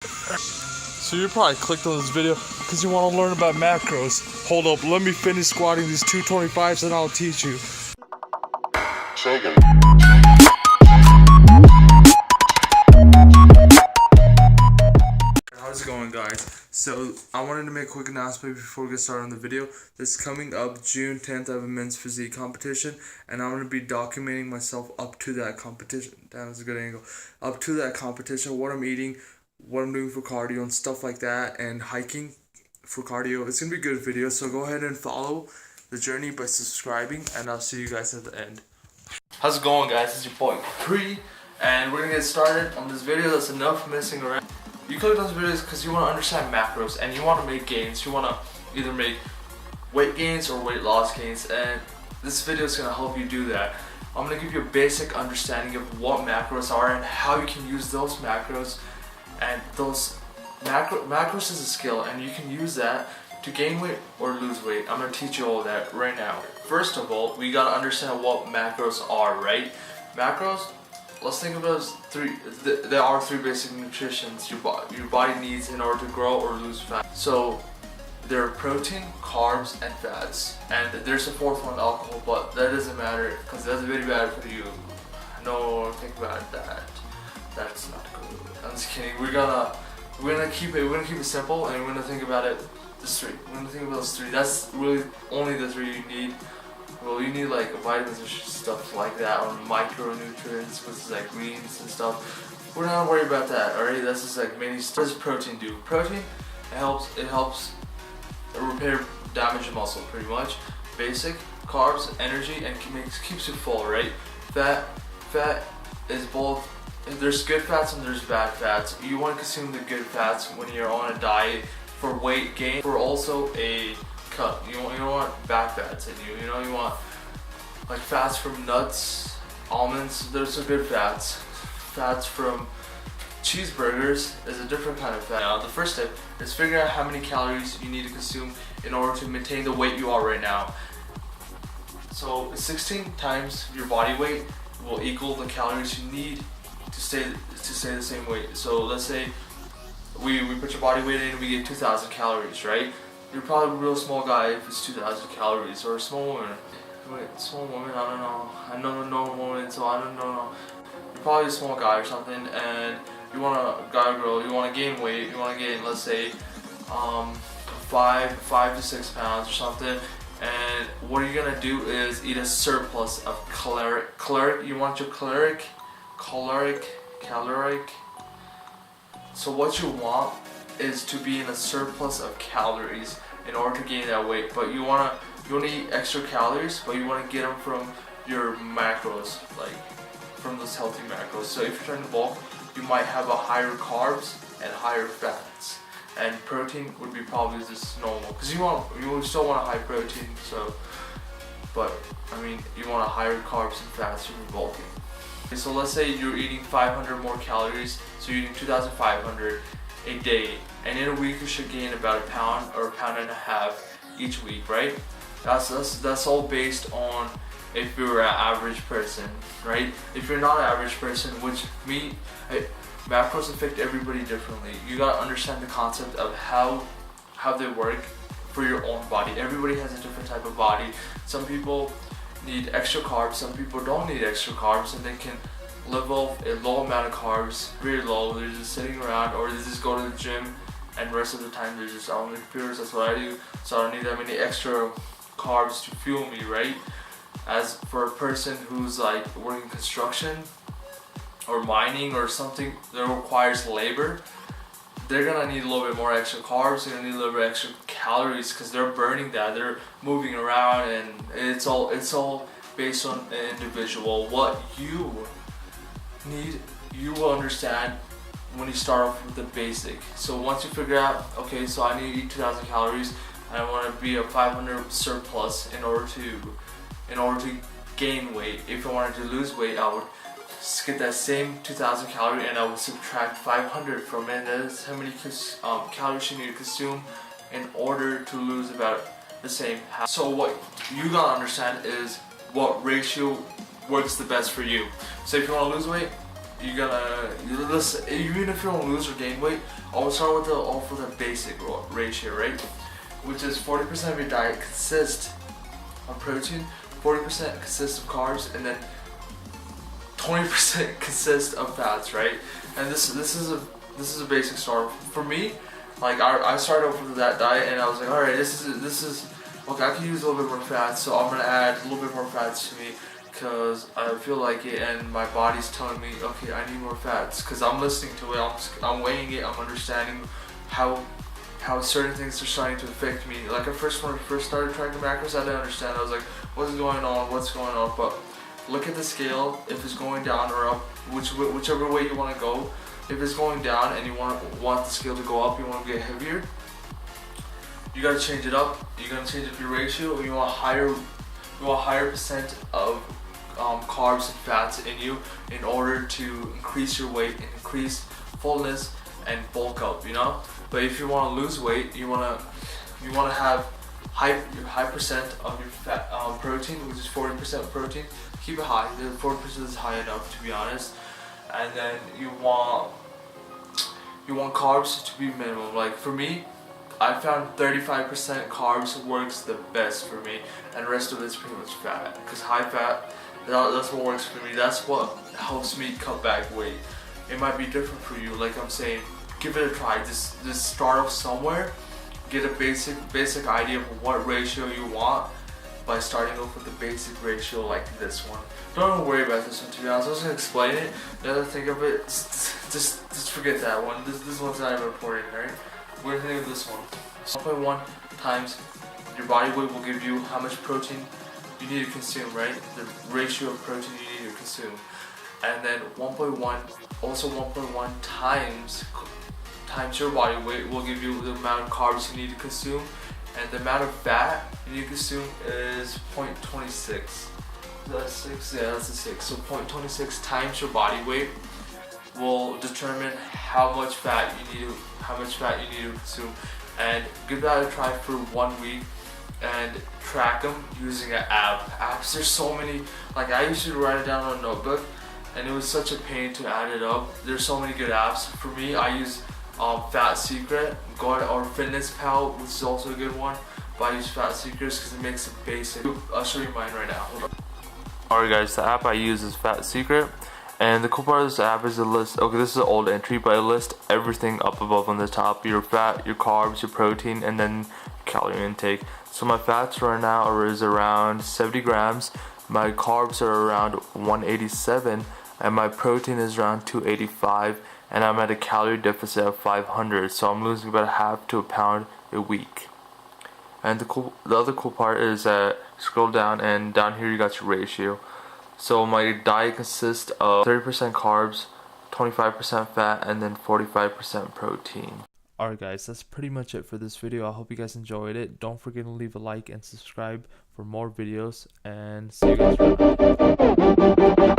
So you probably clicked on this video because you want to learn about macros. Hold up, let me finish squatting these 225s and I'll teach you. How's it going, guys? So I wanted to make a quick announcement before we get started on the video. This coming up June 10th, I have a men's physique competition, and I'm going to be documenting myself up to that competition. That was a good angle. Up to that competition, what I'm eating, what I'm doing for cardio and stuff like that, and hiking for cardio. It's going to be a good video, so go ahead and follow the journey by subscribing, and I'll see you guys at the end. How's it going, guys? It's your boy Pre, and we're going to get started on this video. That's enough messing around. You click on those videos because you want to understand macros and you want to make gains. You want to either make weight gains or weight loss gains, and this video is going to help you do that. I'm going to give you a basic understanding of what macros are and how you can use those macros. And those macros is a skill, and you can use that to gain weight or lose weight. I'm going to teach you all that right now. First of all, we got to understand what macros are, right? Macros, let's think about three. There are three basic nutritions your body needs in order to grow or lose fat. So there are protein, carbs, and fats. And there's a fourth one, alcohol, but that doesn't matter because that's very bad for you. No, think about that. That's not good. I'm just kidding. We're gonna keep it simple, and we're gonna think about it. This three. We're gonna think about those three. That's really only the three you need. Well, you need like vitamins and stuff like that, or micronutrients, which is like greens and stuff. We're not worried about that, alright? That's just like mainly stuff. What does protein do? Protein, it helps repair damaged muscle, pretty much. Basic, carbs, energy, and keeps you full, right? Fat is both. There's good fats and there's bad fats. You want to consume the good fats when you're on a diet for weight gain, for also a cut. You don't want bad fats in you. You know, you want like fats from nuts, almonds. There's some good fats. Fats from cheeseburgers is a different kind of fat. Now, the first step is figure out how many calories you need to consume in order to maintain the weight you are right now. So 16 times your body weight will equal the calories you need to stay the same weight. So let's say we put your body weight in and we get 2,000 calories, right? You're probably a real small guy if it's 2,000 calories, or a small woman. Wait, small woman, I don't know. I know no woman, so I don't know. You're probably a small guy or something, and you want a guy or girl, you want to gain weight, you want to gain, let's say, 5 to 6 pounds or something. And what you're gonna do is eat a surplus of caloric. You want your caloric. So what you want is to be in a surplus of calories in order to gain that weight. But you want to eat extra calories, but you want to get them from your macros, like from those healthy macros. So if you're trying to bulk, you might have a higher carbs and higher fats, and protein would be probably just normal because you still want a high protein. So, but I mean, you want a higher carbs and fats if you're bulking. So let's say you're eating 500 more calories, so you're eating 2,500 a day, and in a week you should gain about a pound or a pound and a half each week, right? That's all based on if you're an average person, right? If you're not an average person, which macros affect everybody differently. You gotta understand the concept of how they work for your own body. Everybody has a different type of body. Some people need extra carbs, some people don't need extra carbs, and they can live off a low amount of carbs, very low. They're just sitting around, or they just go to the gym, and the rest of the time they're just on the computers. That's what I do, so I don't need that many extra carbs to fuel me, right? As for a person who's like working construction or mining or something that requires labor, they're gonna need a little bit more extra carbs. They're gonna need a little bit extra calories because they're burning that. They're moving around, and it's all based on an individual. What you need, you will understand when you start off with the basic. So once you figure out, okay, so I need to eat 2,000 calories, and I want to be a 500 surplus in order to gain weight. If I wanted to lose weight, I would just get that same 2,000 calorie and I would subtract 500 from it. That's how many calories you need to consume in order to lose about the same. So what you gotta understand is what ratio works the best for you. So if you want to lose weight, even if you don't lose or gain weight, I'll start with a basic ratio, right? Which is 40% of your diet consists of protein, 40% consists of carbs, and then 20% consists of fats, right? And this is a basic start for me. Like I started off with that diet, and I was like, all right, this is okay. I can use a little bit more fats, so I'm gonna add a little bit more fats to me because I feel like it, and my body's telling me, okay, I need more fats because I'm listening to it. I'm weighing it. I'm understanding how certain things are starting to affect me. Like when I first started tracking macros, I didn't understand. I was like, what's going on? But look at the scale. If it's going down or up, whichever way you want to go. If it's going down and you want the scale to go up, you want to get heavier, you gotta change it up. You're gonna change up your ratio. You want higher percent of carbs and fats in you in order to increase your weight and increase fullness and bulk up. You know. But if you want to lose weight, you want to have high percent of your fat protein, which is 40% protein. Keep it high. The 40% is high enough, to be honest. And then you want carbs to be minimum. Like for me, I found 35% carbs works the best for me, and the rest of it's pretty much fat. Cause high fat, that's what works for me. That's what helps me cut back weight. It might be different for you. Like I'm saying, give it a try. Just start off somewhere. Get a basic idea of what ratio you want by starting off with a basic ratio like this one. Don't worry about this one, to be honest. I was gonna explain it. The other thing of it, just forget that one. This one's not even important, right? We're gonna think of this one. 1.1 times your body weight will give you how much protein you need to consume, right? The ratio of protein you need to consume. And then 1.1 times your body weight will give you the amount of carbs you need to consume, and the amount of fat you need to consume is 0.26. That's 6. Yeah, that's a 6. So 0.26 times your body weight will determine how much fat you need to consume. And give that a try for 1 week and track them using an app. Apps, there's so many. Like I used to write it down on a notebook, and it was such a pain to add it up. There's so many good apps. For me, I use Fat Secret, or Fitness Pal, which is also a good one. But I use Fat Secrets because it makes it basic. I'll show you mine right now. Alright guys, the app I use is Fat Secret. And the cool part of this app is it lists, okay, this is an old entry, but it lists everything up above on the top. Your fat, your carbs, your protein, and then calorie intake. So my fats right now is around 70 grams. My carbs are around 187. And my protein is around 285. And I'm at a calorie deficit of 500. So I'm losing about a half to a pound a week. And the other cool part is scroll down, and down here you got your ratio. So my diet consists of 30% carbs, 25% fat, and then 45% protein. Alright guys, that's pretty much it for this video. I hope you guys enjoyed it. Don't forget to leave a like and subscribe for more videos, and see you guys around.